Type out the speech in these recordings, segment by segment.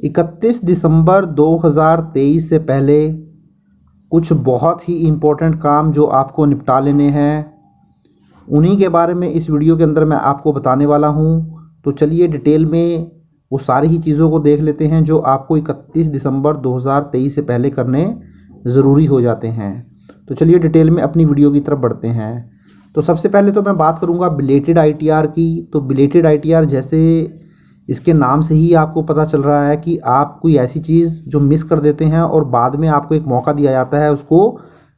31 दिसंबर 2023 से पहले कुछ बहुत ही इम्पोर्टेंट काम जो आपको निपटा लेने हैं, उन्हीं के बारे में इस वीडियो के अंदर मैं आपको बताने वाला हूं। तो चलिए डिटेल में वो सारी ही चीज़ों को देख लेते हैं जो आपको 31 दिसंबर 2023 से पहले करने ज़रूरी हो जाते हैं। तो चलिए डिटेल में अपनी वीडियो की तरफ बढ़ते हैं। तो सबसे पहले तो मैं बात करूंगा बिलेटेड आईटीआर की। तो बिलेटेड आईटीआर जैसे इसके नाम से ही आपको पता चल रहा है कि आप कोई ऐसी चीज़ जो मिस कर देते हैं और बाद में आपको एक मौका दिया जाता है उसको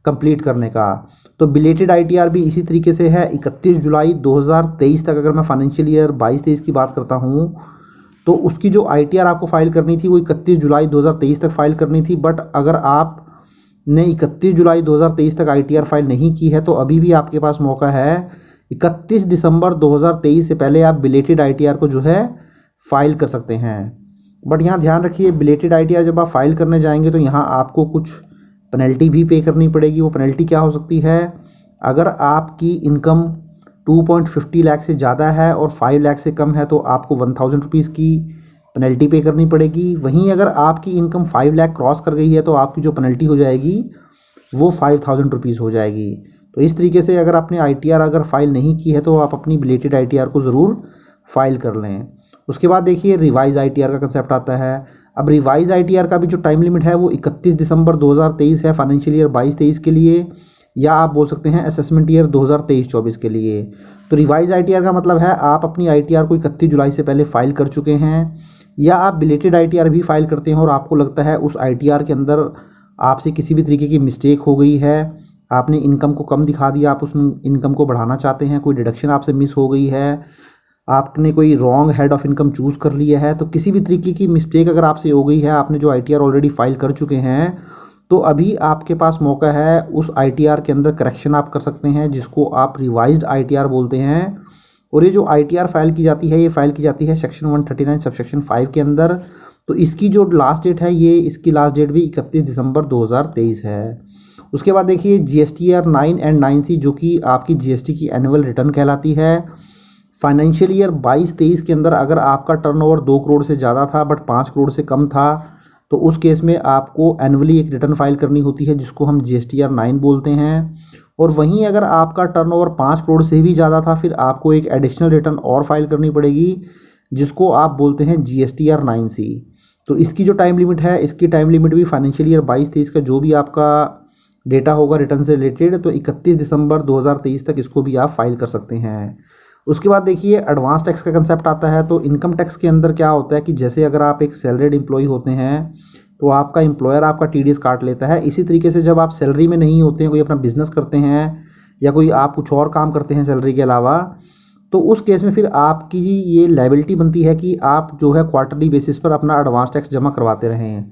कंप्लीट करने का। तो बिलेटेड आईटीआर भी इसी तरीके से है। 31 जुलाई 2023 तक अगर मैं फाइनेंशियल ईयर 22-23 की बात करता हूँ तो उसकी जो आईटीआर आपको फाइल करनी थी वो 31 जुलाई 2023 तक फाइल करनी थी। बट अगर आपने 31 जुलाई 2023 तक आईटीआर फाइल नहीं की है तो अभी भी आपके पास मौका है 31 दिसंबर 2023 से पहले आप बिलेटेड आईटीआर को जो है फाइल कर सकते हैं। बट यहाँ ध्यान रखिए, बिलेटेड आईटीआर जब आप फाइल करने जाएंगे तो यहाँ आपको कुछ पेनल्टी भी पे करनी पड़ेगी। वो पेनल्टी क्या हो सकती है? अगर आपकी इनकम 2.50 लाख से ज़्यादा है और 5 लाख से कम है तो आपको 1000 रुपीज़ की पेनल्टी पे करनी पड़ेगी। वहीं अगर आपकी इनकम 5 लाख क्रॉस कर गई है तो आपकी जो पेनल्टी हो जाएगी वो 5000 रुपीज़ हो जाएगी। तो इस तरीके से अगर आपने आईटीआर अगर फाइल नहीं की है तो आप अपनी बिलेटेड आईटीआर को ज़रूर फाइल कर लें। उसके बाद देखिए रिवाइज आईटीआर का कंसेप्ट आता है। अब रिवाइज आईटीआर का भी जो टाइम लिमिट है वो 31 दिसंबर 2023 है फाइनेंशियल ईयर 22-23 के लिए, या आप बोल सकते हैं असेसमेंट ईयर 2023-24 के लिए। तो रिवाइज आईटीआर का मतलब है आप अपनी आईटीआर को 31 जुलाई से पहले फाइल कर चुके हैं, या आप बिलेटेड आईटीआर भी फाइल करते हैं और आपको लगता है उस आईटीआर के अंदर आपसे किसी भी तरीके की मिस्टेक हो गई है, आपने इनकम को कम दिखा दिया, आप उस इनकम को बढ़ाना चाहते हैं, कोई डिडक्शन आपसे मिस हो गई है, आपने कोई wrong head of income choose कर लिया है। तो किसी भी तरीके की मिस्टेक अगर आपसे हो गई है, आपने जो आईटीआर ऑलरेडी फाइल कर चुके हैं, तो अभी आपके पास मौका है उस आईटीआर के अंदर करेक्शन आप कर सकते हैं, जिसको आप रिवाइज्ड आईटीआर बोलते हैं। और ये जो आईटीआर फाइल की जाती है ये फाइल की जाती है सेक्शन 139 सबसेक्शन 5 के अंदर। तो इसकी जो लास्ट डेट है ये इसकी लास्ट डेट भी 31 दिसंबर 2023 है। उसके बाद देखिए जीएसटीआर 9 एंड 9C जो कि आपकी जीएसटी की एनुअल रिटर्न कहलाती है। फाइनेंशियल ईयर 22-23 के अंदर अगर आपका टर्नओवर 2 करोड़ से ज़्यादा था बट 5 करोड़ से कम था तो उस केस में आपको एनुअली एक रिटर्न फाइल करनी होती है जिसको हम जीएसटीआर 9 बोलते हैं। और वहीं अगर आपका टर्नओवर 5 करोड़ से भी ज़्यादा था फिर आपको एक एडिशनल रिटर्न और फाइल करनी पड़ेगी जिसको आप बोलते हैं जीएसटीआर 9C। तो इसकी जो टाइम लिमिट है इसकी टाइम लिमिट भी फाइनेंशियल ईयर 22-23 का जो भी आपका डेटा होगा रिटर्न से रिलेटेड तो 31 दिसंबर 2023 तक इसको भी आप फाइल कर सकते हैं। उसके बाद देखिए एडवांस टैक्स का कंसेप्ट आता है। तो इनकम टैक्स के अंदर क्या होता है कि जैसे अगर आप एक सैलरीड एम्प्लॉय होते हैं तो आपका एम्प्लॉयर आपका टीडीएस काट लेता है। इसी तरीके से जब आप सैलरी में नहीं होते हैं, कोई अपना बिजनेस करते हैं या कोई आप कुछ और काम करते हैं सैलरी के अलावा, तो उस केस में फिर आपकी ये लायबिलिटी बनती है कि आप जो है क्वार्टरली बेसिस पर अपना एडवांस टैक्स जमा करवाते रहें।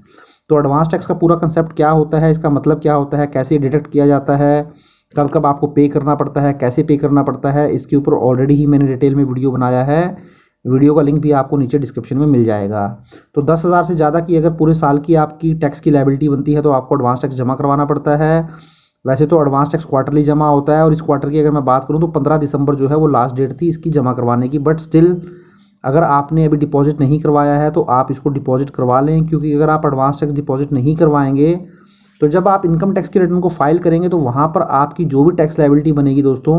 तो एडवांस टैक्स का पूरा कंसेप्ट क्या होता है, इसका मतलब क्या होता है, कैसे डिडक्ट किया जाता है, कब कब आपको पे करना पड़ता है, कैसे पे करना पड़ता है, इसके ऊपर ऑलरेडी ही मैंने डिटेल में वीडियो बनाया है। वीडियो का लिंक भी आपको नीचे डिस्क्रिप्शन में मिल जाएगा। तो 10,000 से ज़्यादा की अगर पूरे साल की आपकी टैक्स की लायबिलिटी बनती है तो आपको एडवांस टैक्स जमा करवाना पड़ता है। वैसे तो एडवांस टैक्स क्वार्टरली जमा होता है और इस क्वार्टर की अगर मैं बात करूँ तो 15 दिसंबर जो है वो लास्ट डेट थी इसकी जमा करवाने की। बट स्टिल अगर आपने अभी डिपॉजिट नहीं करवाया है तो आप इसको डिपॉजिट करवा लें, क्योंकि अगर आप एडवांस टैक्स डिपॉजिट नहीं करवाएंगे तो जब आप इनकम टैक्स के रिटर्न को फाइल करेंगे तो वहाँ पर आपकी जो भी टैक्स लायबिलिटी बनेगी दोस्तों,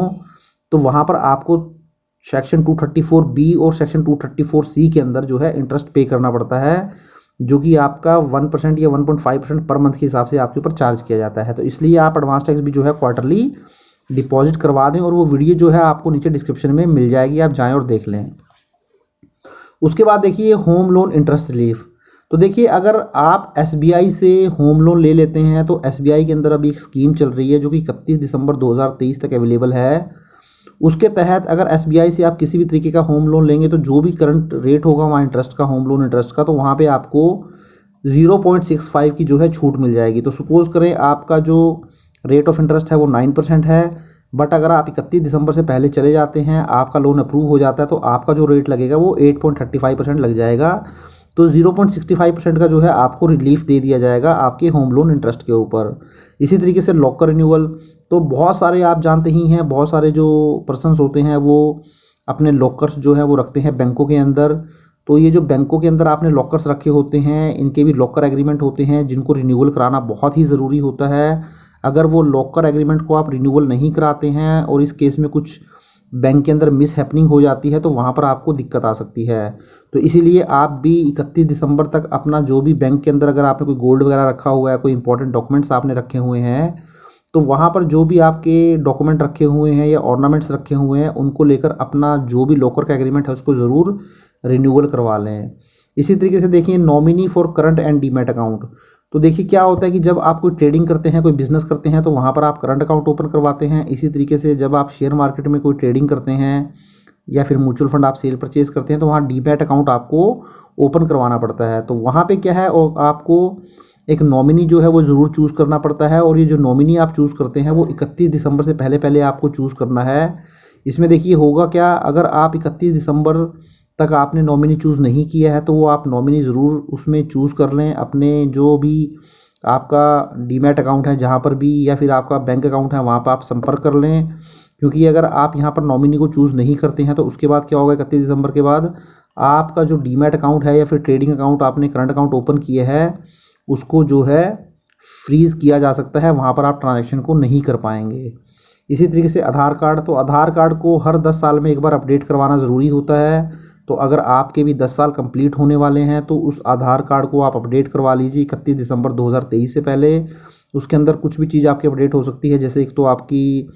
तो वहाँ पर आपको सेक्शन 234B और सेक्शन 234C के अंदर जो है इंटरेस्ट पे करना पड़ता है, जो कि आपका 1% या 1.5% पर मंथ के हिसाब से आपके ऊपर चार्ज किया जाता है। तो इसलिए आप एडवांस टैक्स भी जो है क्वार्टरली डिपॉजिट करवा दें और वो वीडियो जो है आपको नीचे डिस्क्रिप्शन में मिल जाएगी, आप जाएँ और देख लें। उसके बाद देखिए होम लोन इंटरेस्ट रिलीफ। तो देखिए अगर आप एसबीआई से होम लोन ले लेते हैं तो एसबीआई के अंदर अभी एक स्कीम चल रही है जो कि 31 दिसंबर 2023 तक अवेलेबल है। उसके तहत अगर एसबीआई से आप किसी भी तरीके का होम लोन लेंगे तो जो भी करंट रेट होगा वहाँ इंटरेस्ट का, होम लोन इंटरेस्ट का, तो वहाँ पे आपको 0.65 की जो है छूट मिल जाएगी। तो सपोज़ करें आपका जो रेट ऑफ इंटरेस्ट है वो 9% है, बट अगर आप 31 दिसंबर से पहले चले जाते हैं, आपका लोन अप्रूव हो जाता है तो आपका जो रेट लगेगा वो 8.35% लग जाएगा। तो 0.65% का जो है आपको रिलीफ दे दिया जाएगा आपके होम लोन इंटरेस्ट के ऊपर। इसी तरीके से लॉकर रिन्यूअल, तो बहुत सारे आप जानते ही हैं, बहुत सारे जो पर्सन्स होते हैं वो अपने लॉकर्स जो है वो रखते हैं बैंकों के अंदर। तो ये जो बैंकों के अंदर आपने लॉकर्स रखे होते हैं, इनके भी लॉकर एग्रीमेंट होते हैं जिनको रिन्यूअल कराना बहुत ही ज़रूरी होता है। अगर वो लॉकर एग्रीमेंट को आप रिन्यूअल नहीं कराते हैं और इस केस में कुछ बैंक के अंदर मिस हैपनिंग हो जाती है तो वहाँ पर आपको दिक्कत आ सकती है। तो इसीलिए आप भी 31 दिसंबर तक अपना जो भी बैंक के अंदर अगर आपने कोई गोल्ड वगैरह रखा हुआ है, कोई इंपॉर्टेंट डॉक्यूमेंट्स आपने रखे हुए हैं, तो वहाँ पर जो भी आपके डॉक्यूमेंट रखे हुए हैं या ऑर्नामेंट्स रखे हुए हैं, उनको लेकर अपना जो भी लॉकर का एग्रीमेंट है उसको ज़रूर रिन्यूअल करवा लें। इसी तरीके से देखिए nominee for current and demat account. तो देखिए क्या होता है कि जब आप कोई ट्रेडिंग करते हैं, कोई बिजनेस करते हैं, तो वहाँ पर आप करंट अकाउंट ओपन करवाते हैं। इसी तरीके से जब आप शेयर मार्केट में कोई ट्रेडिंग करते हैं या फिर म्यूचुअल फंड आप सेल परचेज करते हैं, तो वहाँ डीमैट अकाउंट आपको ओपन करवाना पड़ता है। तो वहाँ पे क्या है, और आपको एक नॉमिनी जो है वो ज़रूर चूज़ करना पड़ता है। और ये जो नॉमिनी आप चूज़ करते हैं वो 31 दिसंबर से पहले पहले आपको चूज़ करना है। इसमें देखिए होगा क्या, अगर आप 31 दिसंबर तक आपने नॉमिनी चूज़ नहीं किया है तो वो आप नॉमिनी ज़रूर उसमें चूज़ कर लें। अपने जो भी आपका डीमैट अकाउंट है जहाँ पर भी, या फिर आपका बैंक अकाउंट है, वहाँ पर आप संपर्क कर लें। क्योंकि अगर आप यहाँ पर नॉमिनी को चूज़ नहीं करते हैं तो उसके बाद क्या होगा, 31 दिसंबर के बाद आपका जो डीमैट अकाउंट है या फिर ट्रेडिंग अकाउंट आपने करंट अकाउंट ओपन किया है उसको जो है फ्रीज़ किया जा सकता है, वहाँ पर आप ट्रांजैक्शन को नहीं कर पाएंगे। इसी तरीके से आधार कार्ड, तो आधार कार्ड को हर 10 साल में एक बार अपडेट करवाना ज़रूरी होता है। तो अगर आपके भी 10 साल कंप्लीट होने वाले हैं तो उस आधार कार्ड को आप अपडेट करवा लीजिए 31 दिसंबर 2023 से पहले। उसके अंदर कुछ भी चीज़ आपकी अपडेट हो सकती है, जैसे एक तो आपकी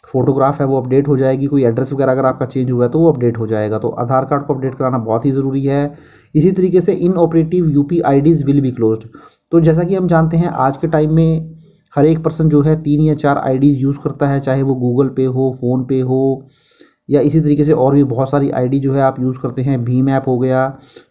फ़ोटोग्राफ है वो अपडेट हो जाएगी, कोई एड्रेस वगैरह अगर आपका चेंज हुआ है तो वो अपडेट हो जाएगा। तो आधार कार्ड को अपडेट कराना बहुत ही ज़रूरी है। इसी तरीके से inoperative UP IDs will be closed. तो जैसा कि हम जानते हैं आज के टाइम में हर एक पर्सन जो है 3 या 4 आईडीज़ यूज़ करता है, चाहे वो गूगल पे हो, फ़ोन पे हो, या इसी तरीके से और भी बहुत सारी आईडी जो है आप यूज़ करते हैं, भीम ऐप हो गया।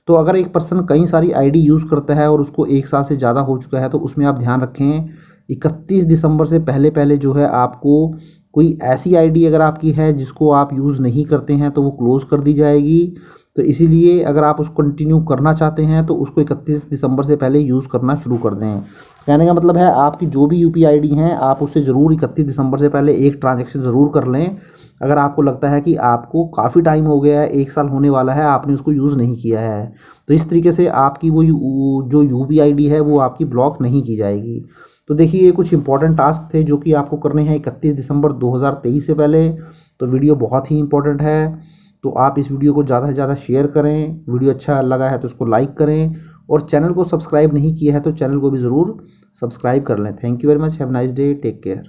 तो अगर एक पर्सन कई सारी आईडी यूज़ करता है और उसको 1 साल से ज़्यादा हो चुका है तो उसमें आप ध्यान रखें 31 दिसंबर से पहले पहले जो है आपको कोई ऐसी आईडी अगर आपकी है जिसको आप यूज़ नहीं करते हैं तो वो क्लोज़ कर दी जाएगी। तो इसीलिए अगर आप उसको कंटिन्यू करना चाहते हैं तो उसको 31 दिसंबर से पहले यूज़ करना शुरू कर दें। कहने का मतलब है आपकी जो भी यूपी आईडी हैं आप उससे ज़रूर 31 दिसंबर से पहले एक ट्रांजैक्शन ज़रूर कर लें। अगर आपको लगता है कि आपको काफ़ी टाइम हो गया है, 1 साल होने वाला है, आपने उसको यूज़ नहीं किया है, तो इस तरीके से आपकी वो जो यूपी आईडी है वो आपकी ब्लॉक नहीं की जाएगी। तो देखिए ये कुछ इंपॉर्टेंट टास्क थे जो कि आपको करने हैं 31 दिसंबर 2023 से पहले। तो वीडियो बहुत ही इंपॉर्टेंट है, तो आप इस वीडियो को ज़्यादा से ज़्यादा शेयर करें। वीडियो अच्छा लगा है तो उसको लाइक करें, और चैनल को सब्सक्राइब नहीं किया है तो चैनल को भी ज़रूर सब्सक्राइब कर लें। Thank you very much, have nice day, take care.